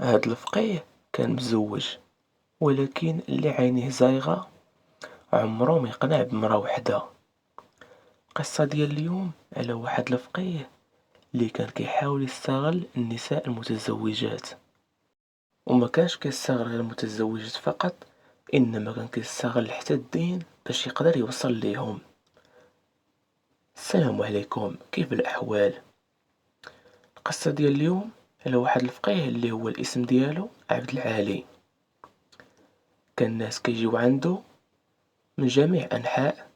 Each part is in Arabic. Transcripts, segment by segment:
هاد الفقيه كان مزوج، ولكن اللي عينيه زايغة عمرو ما يقنع بمرا وحدة. القصة ديال اليوم على واحد الفقيه اللي كان كيحاول يستغل النساء المتزوجات، وما كانش كيستغل غير المتزوجات فقط، انما كان كيستغل حتى الدين باش يقدر يوصل ليهم. السلام عليكم، كيف الاحوال؟ القصة ديال اليوم على واحد الفقيه اللي هو الاسم ديالو عبد العالي. كان الناس كيجيو عنده من جميع انحاء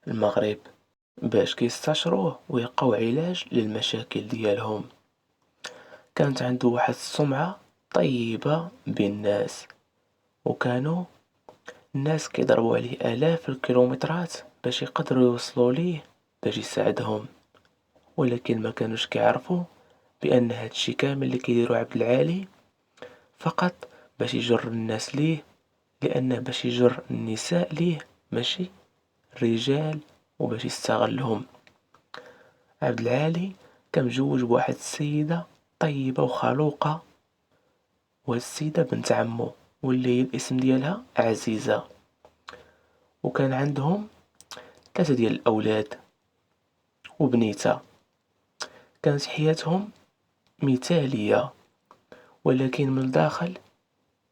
المغرب باش كيستشروه ويلقاو علاج للمشاكل ديالهم. كانت عنده واحد السمعة طيبة بين الناس، وكانوا الناس كيضربوا عليه آلاف الكيلومترات باش يقدروا يوصلوا ليه باش يساعدهم. ولكن ما كانوش كيعرفوا بأن هادشي كامل اللي كيديرو عبد العالي فقط باش يجر الناس ليه، لأنه باش يجر النساء ليه ماشي الرجال، وباش يستغلهم. عبد العالي كان مجوج بواحد السيدة طيبة وخلوقة، وهاد السيدة بنت عمو، واللي هي الاسم ديالها عزيزة. وكان عندهم 3 ديال الأولاد وبنيتها. كانت حياتهم مثالية، ولكن من الداخل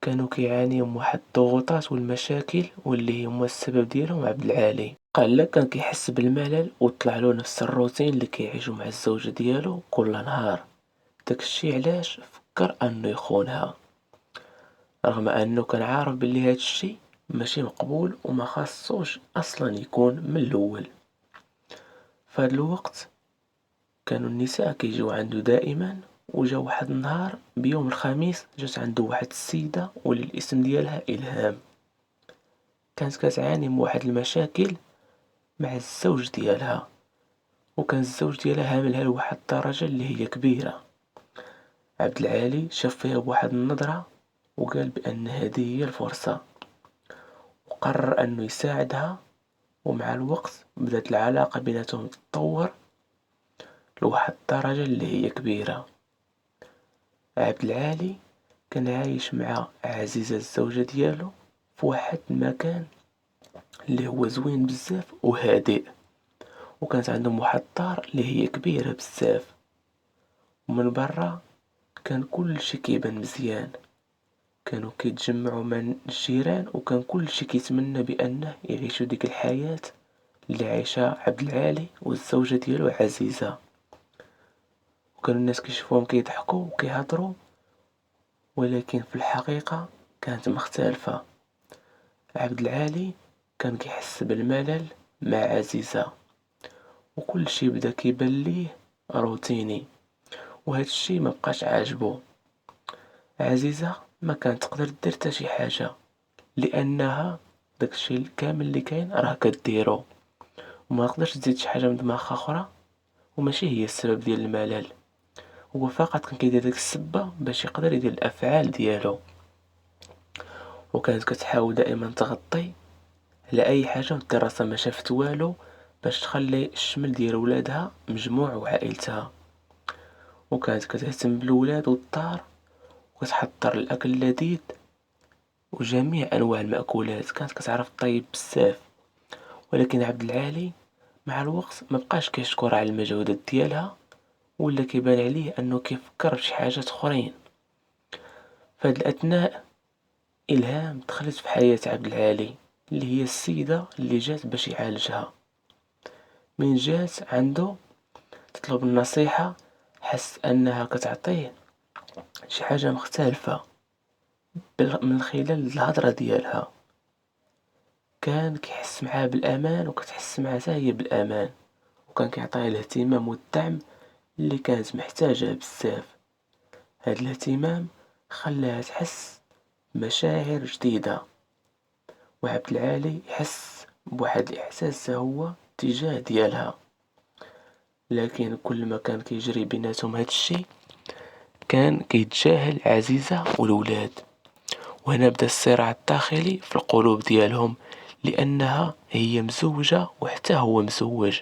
كانوا كيعانيو من واحد الضغوطات والمشاكل، واللي هما السبب ديالهم عبد العالي. قال لك كان كيحس بالملل وطلع له نفس الروتين اللي كيعيشو مع الزوجة ديالو كل نهار. داكشي علاش فكر انه يخونها، رغم انه كان عارف بلي هادشي ماشي مقبول وما خاصوش اصلا يكون من الاول. فهاد الوقت كانوا النساء كيجيو عنده دائما، وجا واحد النهار بيوم الخميس جات عنده واحد السيدة واللي الاسم ديالها إلهام. كانت كتعاني من واحد المشاكل مع الزوج ديالها، وكان الزوج ديالها هاملها لواحد الدرجة اللي هي كبيرة. عبد العالي شاف فيها بواحد النظرة وقال بأن هذه هي الفرصة، وقرر أنه يساعدها. ومع الوقت بدأت العلاقة بيناتهم تتطور لواحد الدرجة اللي هي كبيرة. عبد العالي كان عايش مع عزيزة الزوجة ديالو في واحد المكان اللي هو زوين بزاف وهادئ، وكانت عندهم واحد الدار اللي هي كبيرة بزاف، ومن برا كان كل شي كيبان مزيان. كانوا كيتجمعوا مع الجيران، وكان كل شي كيتمنى بأنه يعيشوا ديك الحياة اللي عايشها عبد العالي والزوجة ديالو عزيزة. وكانوا الناس كيشوفوهم كيضحكوا وكيهضروا، ولكن في الحقيقة كانت مختلفة. عبد العالي كان كيحس بالملل مع عزيزة، وكل شي بدا كيبان ليه روتيني، وهذا الشي ما بقاش عاجبه. عزيزة ما كانت تقدر دير حتى شي حاجة، لانها داكشي كامل اللي كاين راه كديرو، وما تقدرش تزيد شي حاجة من دماغها اخرى، وماشي هي السبب ديال الملل. هو فقط كان كيدير ديك السبة باش يقدر يدير الافعال ديالو. وكانت كتحاول دائما تغطي على اي حاجه ودير راسها ما شافت والو باش تخلي الشمل ديال ولادها مجموع وعائلتها. وكانت كتهتم بالولاد والدار، وكتحضر الاكل اللذيذ وجميع انواع المأكولات. كانت كتعرف طيب بزاف. ولكن عبد العالي مع الوقت ما بقاش كيشكر على المجهودات ديالها، ولا كيبان عليه انه كيفكر بشي حاجات اخرين. فهاد الاثناء الهام دخلت في حياة عبد العالي، اللي هي السيدة اللي جات باش يعالجها. من جات عنده تطلب النصيحة، حس أنها كتعطيه شي حاجة مختلفة من خلال الهضرة ديالها. كان كيحس معاه بالأمان، وكتحس معاه حتى هي بالأمان، وكان كيعطيها الاهتمام والدعم اللي كانت محتاجة بزاف. هاد الاهتمام خلاها تحس بمشاعر جديدة، وعبد العالي يحس بواحد الإحساس هو تجاه ديالها. لكن كل ما كان كيجري بيناتهم هاد الشي كان كيتجاهل عزيزة والولاد. وهنا بدا الصراع الداخلي في القلوب ديالهم، لأنها هي مزوجة وحتى هو مزوج.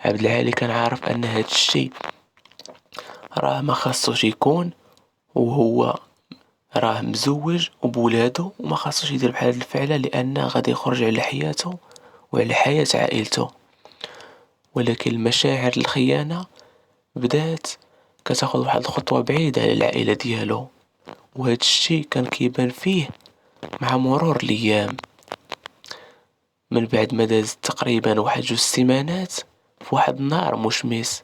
عبد العالي كان عارف أن هاد الشي راه ما خاصوش يكون، وهو راه مزوج وبولادو وما خاصوش يدير بحال هاد الفعلة لأنه غادي يخرج على حياته وعلى حياة عائلته. ولكن المشاعر الخيانة بدات كتاخد واحد الخطوة بعيدة على العائلة ديالو، وهاد الشي كان كيبان فيه مع مرور الأيام. من بعد ما دازت تقريبا واحد 2 سيمانات، في واحد النهار مشمس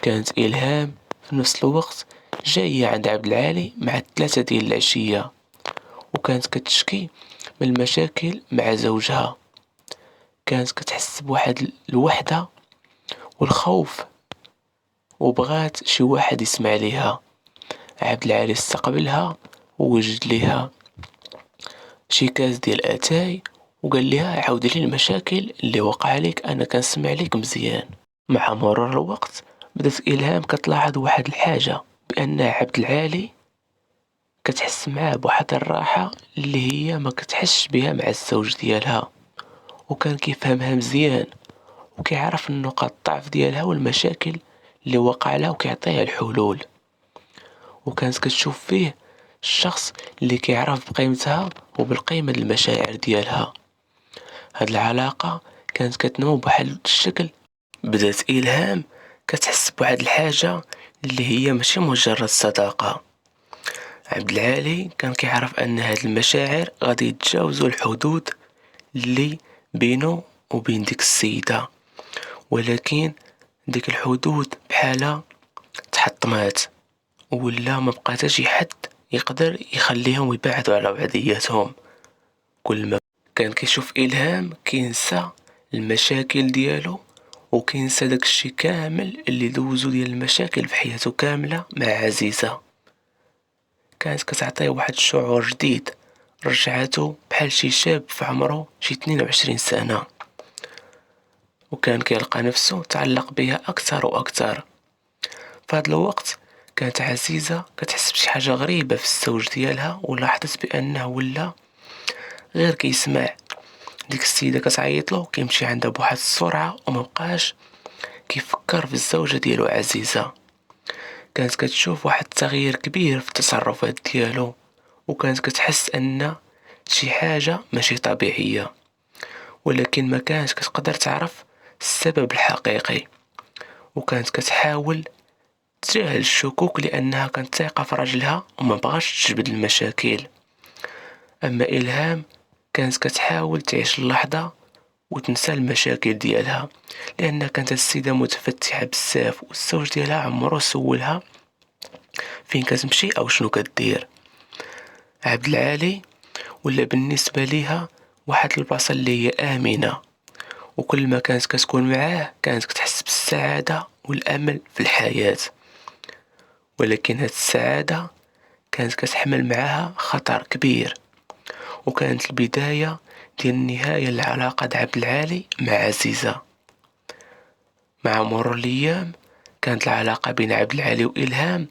كانت إلهام في نفس الوقت جاية عند عبد العالي مع 3 ديال العشية، وكانت كتشكي من المشاكل مع زوجها. كانت كتحس بواحد الوحدة والخوف وبغات شي واحد يسمع ليها. عبد العالي استقبلها ووجد ليها شي كاس ديال اتاي وقال لها عاودي لي المشاكل اللي وقع لك، انا كنسمع لك مزيان. مع مرور الوقت بدات الهام كتلاحظ واحد الحاجه، بان عبد العالي كتحس معاه بواحد الراحه اللي هي ما كتحسش بها مع الزوج ديالها، وكان كيفهمها مزيان وكيعرف النقاط الضعف ديالها والمشاكل اللي وقع لها وكيعطيها الحلول. وكانت كتشوف فيه الشخص اللي كيعرف بقيمتها وبالقيمة المشاعر ديالها. هاد العلاقة كانت كتنمو بواحد الشكل. بدات إلهام كتحس بواحد الحاجة اللي هي ماشي مجرد صداقة. عبد العالي كان كيعرف أن هاد المشاعر غادي يتجاوزوا الحدود اللي بينه وبين ديك السيدة، ولكن ديك الحدود بحالها تحطمات ولا ما بقى حتى شي حد يقدر يخليهم يبعدوا على بعضياتهم. كل ما كان كيشوف إلهام كينسى المشاكل ديالو وكينسى داك الشي كامل اللي دوزو ديال المشاكل في حياته كاملة مع عزيزة. كانت كتعطيه واحد الشعور جديد، رجعته بحال شي شاب في عمره شي 22 سنة، وكان كيلقى نفسه تعلق بها أكثر وأكثر. في هذا الوقت كانت عزيزة كتحس بشي حاجة غريبة في الزوج ديالها، ولاحظت بأنه ولا غير كيسمع ديك السيدة كتعيطلو كيمشي عندها بواحد السرعة ومبقاش كيفكر في الزوجة ديالو عزيزة. كانت كتشوف واحد التغيير كبير في التصرفات ديالو، وكانت كتحس أن شي حاجة ماشي طبيعية، ولكن ما كانت كتقدر تعرف السبب الحقيقي. وكانت كتحاول تجاهل الشكوك لأنها كانت ثايقة في راجلها وما بغاش تجبد المشاكل. أما إلهام كانت كتحاول تعيش اللحظة وتنسى المشاكل ديالها، لأنها كانت السيدة متفتحة بزاف والزوج ديالها عمرو سولها فين كتمشي أو شنو كدير. عبد العالي ولا بالنسبة ليها واحد البلاصة اللي هي آمنة، وكل ما كانت كتكون معاه كانت كتحس بالسعادة والأمل في الحياة. ولكن هاد السعادة كانت كتحمل معها خطر كبير، وكانت البداية ديال النهاية لعلاقة عبد العالي مع عزيزة. مع مرور الأيام كانت العلاقة بين عبد العالي وإلهام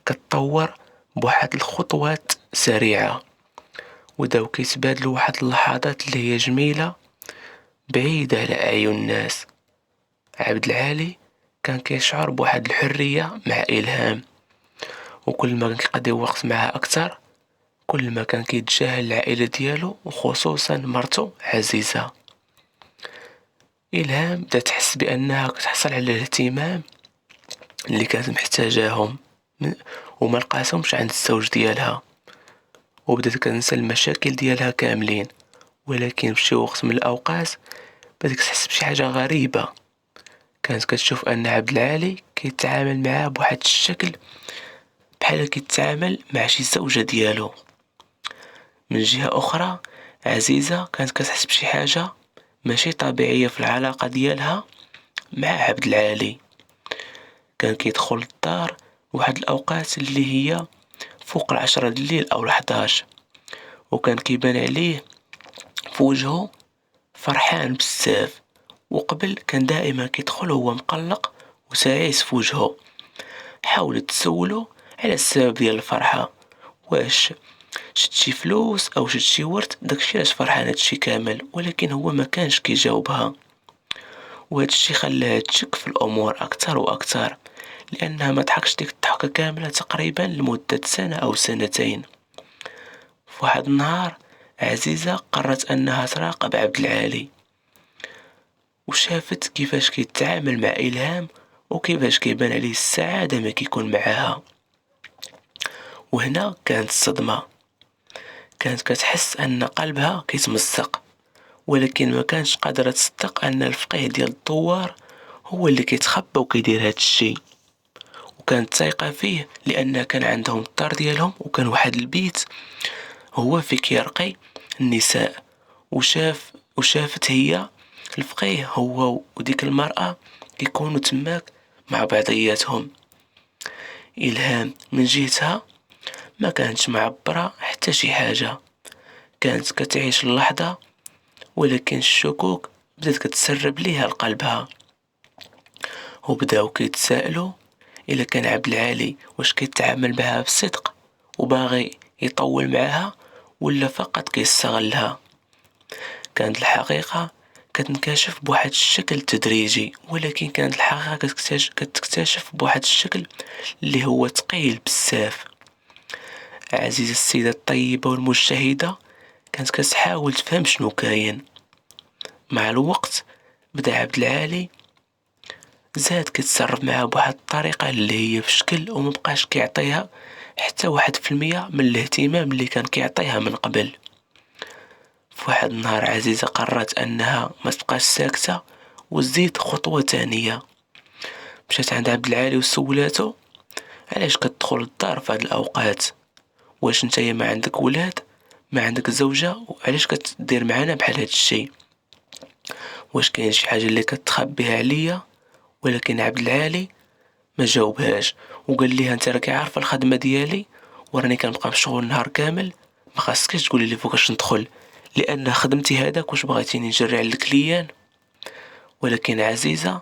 كتطور بواحد الخطوات سريعة، وبداو كيتبادلوا واحد اللحظات اللي هي جميلة بعيدة على أعين الناس. عبد العالي كان كيشعر بواحد الحرية مع إلهام، وكل ما كان كيقضي وقت معها أكثر كل ما كان كيتجاهل العائلة ديالو وخصوصا مرته عزيزة. إلهام بدات تحس بأنها كتحصل على الاهتمام اللي كانت محتاجاهم وما لقاتهمش عند الزوج ديالها، وبدات كتنسى المشاكل ديالها كاملين. ولكن في شي وقت من الأوقات بدات تحس بشي حاجة غريبة. كانت كتشوف أن عبد العالي كيتعامل معها بواحد الشكل بحال كيتعامل مع شي زوجة ديالو. من جهة أخرى عزيزة كانت كتحس بشي حاجة ماشي طبيعية في العلاقة ديالها مع عبد العالي. كان كيدخل الدار واحد الأوقات اللي هي فوق 10 د الليل أو 11، وكان كيبان عليه في وجهه فرحان بزاف، وقبل كان دائما كيدخل وهو مقلق وسايس في وجهه. حاولت تسولو على السبب ديال الفرحة، واش شت شي فلوس او شت شي ورد، داكشي علاش فرحان هادشي كامل، ولكن هو ما كانش كيجاوبها. وهادشي خلاها تشك في الامور اكثر واكثر، لأنها ما ضحكش ديك الضحكة كاملة تقريبا لمدة سنة أو سنتين. في واحد النهار عزيزة قررت أنها تراقب عبد العالي، وشافت كيفاش كيتعامل مع إلهام وكيفاش كيبان عليه السعادة ما كيكون معاها. وهنا كانت الصدمة، كانت كتحس أن قلبها كيتمزق، ولكن ما كانش قادرة تصدق أن الفقيه ديال الدوار هو اللي كيتخبى وكيدير هاد الشي. وكانت ثايقة فيه لأن كان عندهم الدار ديالهم، وكان واحد البيت هو في كيرقي النساء. وشافت هي الفقيه هو وديك المرأة كيكونوا تماك مع بعضياتهم. إلهام من جهتها ما كانتش معبرة حتى شي حاجة، كانت كتعيش اللحظة، ولكن الشكوك بدات كتسرب ليها لقلبها. وبداو كيتسائلوا إلا كان عبد العالي واش كيتعامل معها بصدق وباغي يطول معها، ولا فقط كيستغلها. كانت الحقيقة كتنكشف بواحد الشكل تدريجي، ولكن كانت الحقيقة كتكتشف بواحد الشكل اللي هو ثقيل بزاف. عزيزة السيدة الطيبة والمجتهدة كانت كتحاول تفهم شنو كاين. مع الوقت بدا عبد العالي زاد كيتصرف معها بواحد الطريقة اللي هي في شكل ومبقاش كيعطيها حتى 1% من الاهتمام اللي كان كيعطيها من قبل. في واحد النهار عزيزة قررت أنها ما تبقاش ساكتة وتزيد خطوة تانية. مشات عند عبد العالي وسولاتو علاش كتدخل الدار في هاد الأوقات، واش نتايا ما عندك ولاد، ما عندك زوجة، وعلاش كتدير معنا بحال هاد الشي، واش كاين شي حاجة اللي كتخبيها عليا؟ ولكن عبد العالي ما جاوبهاش، وقال ليها انت راكي عارفه الخدمه ديالي وراني كنبقى مشغول النهار كامل، ما خاصكش تقولي لي فوقاش ندخل، لان خدمتي هذاك واش بغيتيني نجري على الكليان. ولكن عزيزه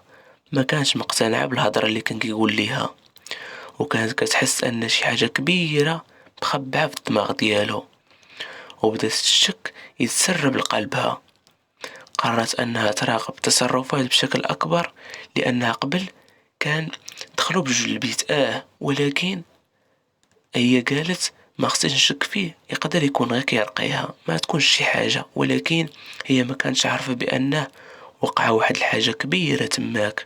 ما كانش مقتنعه بالهضره اللي كان كيقول ليها، وكانت كتحس ان شي حاجه كبيره مخبعه في الدماغ ديالو، وبدات الشك يتسرب لقلبها. قررت انها تراقب تصرفات بشكل اكبر، لانها قبل كان دخلوا بجوج البيت ولكن هي قالت ما خصنيش نشك فيه، يقدر يكون غير كيرقيها، ما تكونش شي حاجه، ولكن هي ما كانتش عارفه بانه وقع واحد الحاجه كبيره تماك.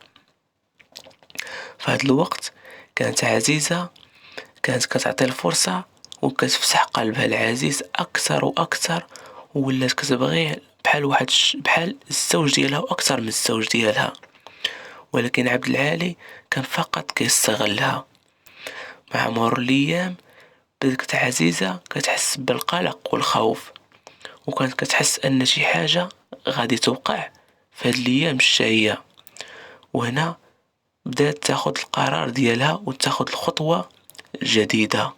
في هذا الوقت كانت عزيزه كانت كتعطي الفرصه وكتفتح قلبها العزيز اكثر واكثر، ولات كتبغيه بحال بحال الزوج ديالها واكثر من الزوج ديالها. ولكن عبد العالي كان فقط كيستغلها. مع مرور الايام بدات عزيزة كتحس بالقلق والخوف، وكانت كتحس ان شي حاجة غادي توقع في هاد الايام الشهية. وهنا بدات تاخد القرار ديالها وتاخد الخطوة الجديدة،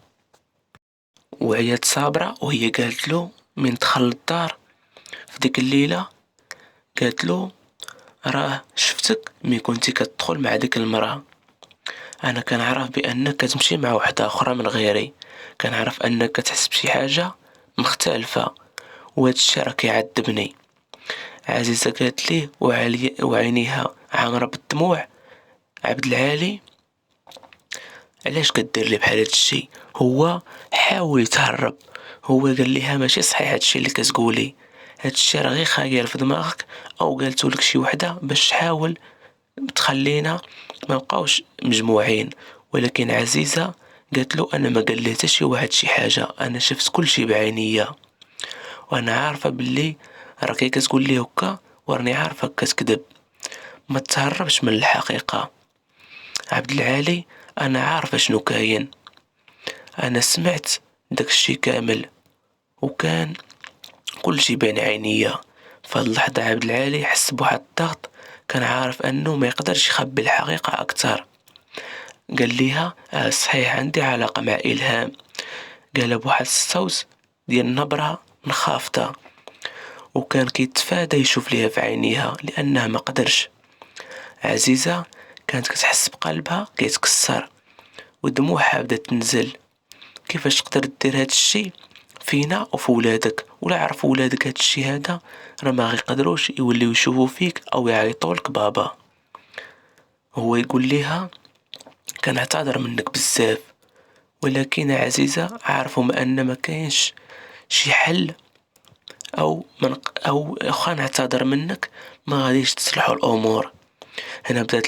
وعيات صابرة وهي قالت له من دخل الدار في ديك الليلة، قالت له راه شفتك مي كنتي كتدخل مع ديك المرأة، انا كنعرف بانك كتمشي مع وحده اخرى من غيري، كنعرف انك كتحس بشي حاجه مختلفه، وهذا الشيء راه كيعذبني. عزيزه قالت ليه وعينيها عامره بالدموع، عبد العالي علاش كدير لي بحال هذا الشيء؟ هو حاول يتهرب، هو قال لها ماشي صحيح هذا الشيء اللي كتقولي، هذا الشيء راه غير خيال في دماغك، او قالتو لك شي وحده باش تحاول تخلينا ما بقاوش مجموعين. ولكن عزيزة قالت له انا ما قال لي حتى شي واحد شي حاجه، انا شفت كل شي بعينيا، وانا عارفه باللي راكي كتقول لي هكا، وراني عارفك كتكذب، ما تهربش من الحقيقه. عبد العالي انا عارفه شنو كاين، انا سمعت داك الشي كامل، وكان كل شي بين عينيا. فهاد اللحظه عبد العالي حس بواحد الضغط، كان عارف انه ما يقدرش يخبي الحقيقه اكثر. قال ليها صحيح عندي علاقة مع إلهام، قال بواحد الصوت ديال النبرة منخافضة، وكان كيتفادى يشوف ليها في عينيها لأنها ما قدرش. عزيزة كانت كتحس بقلبها كيتكسر ودموعها بدات تنزل. كيفاش تقدر دير هاد الشي فينا وفي ولادك؟ ولا عرف ولادك هاد الشي هذا راه ما غيقدروش يوليو يشوفوا فيك او يعيطوا لك بابا. هو يقول ليها كنعتذر منك بزاف، ولكن عزيزة عارفهم أن ما كاينش شي حل أو واخا نعتذر منك ما غاديش تصلحوا الأمور. هنا بدات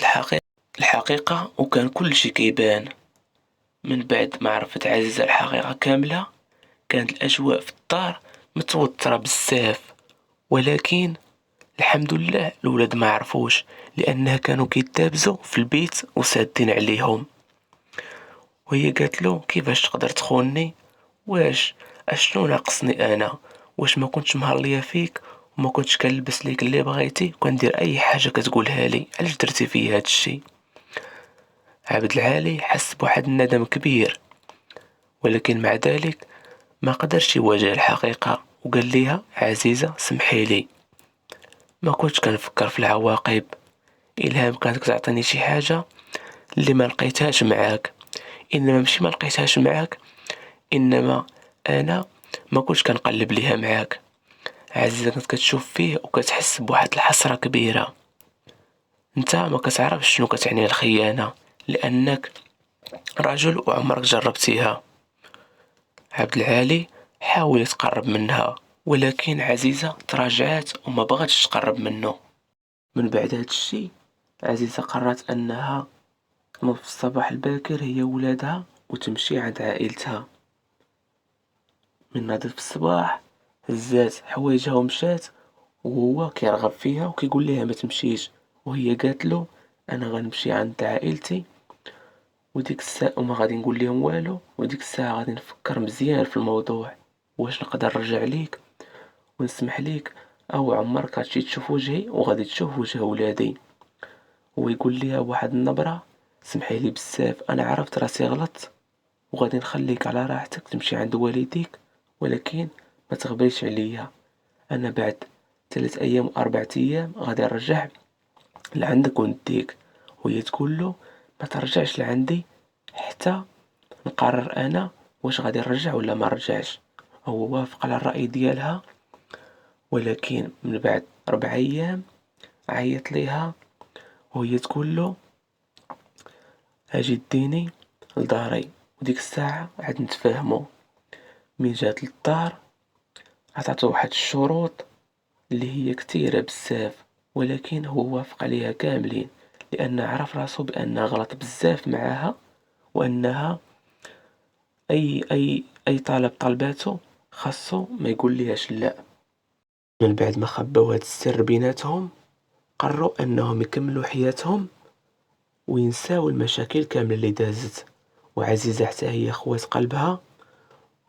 الحقيقة وكان كل شي كيبان. من بعد ما عرفت عزيزة الحقيقة كاملة كانت الأجواء في الدار متوترة بزاف، ولكن الحمد لله الولاد ما عرفوش لأنها كانوا كيتابزوا في البيت وسادين عليهم. وهي قالت له كيفاش تقدر تخونني؟ واش اشنو ناقصني انا؟ واش ما كنتش مهليه فيك وما كنتش كنلبس ليك اللي بغيتي وكندير اي حاجه كتقولها لي؟ علاش درتي فيا هاد الشيء؟ عبد العالي حس بواحد الندم كبير، ولكن مع ذلك ما قدرش يواجه الحقيقه وقال ليها عزيزه سمحي لي، ما كنتش كنفكر في العواقب. إلهام كانت كتعطيني شي حاجه اللي ما لقيتهاش معاك، انما ماشي ما لقيتهاش معاك، انما انا ما كنتش كنقلب ليها معاك. عزيزة كانت كتشوف فيه وكتحس بواحد الحسرة كبيرة. انت ما كتعرفش شنو كتعني الخيانة لانك رجل وعمرك جربتيها. عبد العالي حاول يتقرب منها، ولكن عزيزة تراجعت وما بغاتش تقرب منه. من بعد هاد الشي عزيزة قررت انها تنوض في الصباح الباكر هي ولادها وتمشي عند عائلتها. من ناضت في الصباح هزات حوايجها ومشات، وهو كيرغب فيها وكيقول ليها ما تمشيش، وهي قالت له انا غنمشي عند عائلتي وديك الساعة وما غادي نقول لهم والو، وديك الساعة غادي نفكر مزيان في الموضوع واش نقدر نرجع ليك ونسمح ليك او عمرك غتمشي تشوف وجهي وغادي تشوف وجه ولادي. ويقول ليها بواحد النبرة سمحي لي بزاف انا عرفت راسي غلط وغادي نخليك على راحتك تمشي عند والديك، ولكن ما تغبريش عليا. انا بعد 3 ايام و4 ايام غادي نرجع لعندك ونديك. وهي تقول له ما ترجعش لعندي حتى نقرر انا واش غادي نرجع ولا ما نرجعش. هو وافق على الرأي ديالها، ولكن من بعد 4 ايام عيط ليها وهي تقول له اجي ديني لداري. وديك الساعة عاد نتفاهموا. من جات للدار عطاتو واحد الشروط اللي هي كتيرة بزاف، ولكن هو وافق عليها كاملين لأنه عرف راسو بأنه غلط بزاف معاها، وأنها أي طلب طلباتو خاصو ما يقول ليهاش لا. من بعد ما خباو هاد السر بيناتهم قرروا أنهم يكملوا حياتهم وينساو المشاكل كاملة اللي دازت. وعزيزة حتى هي خوات قلبها،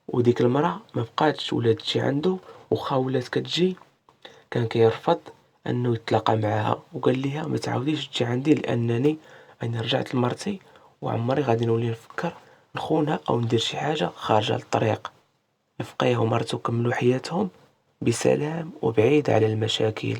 وديك المرأة ما بقاتش ولات تجي عنده، وخا ولات كتجي كان كيرفض انه يتلاقى معها وقال ليها ما تعاوديش تجي عندي لانني انا رجعت لمرتي وعمري غادي نولي نفكر نخونها او ندير شي حاجه خارجه للطريق. الفقيه ومرته كملوا حياتهم بسلام وبعيد على المشاكل.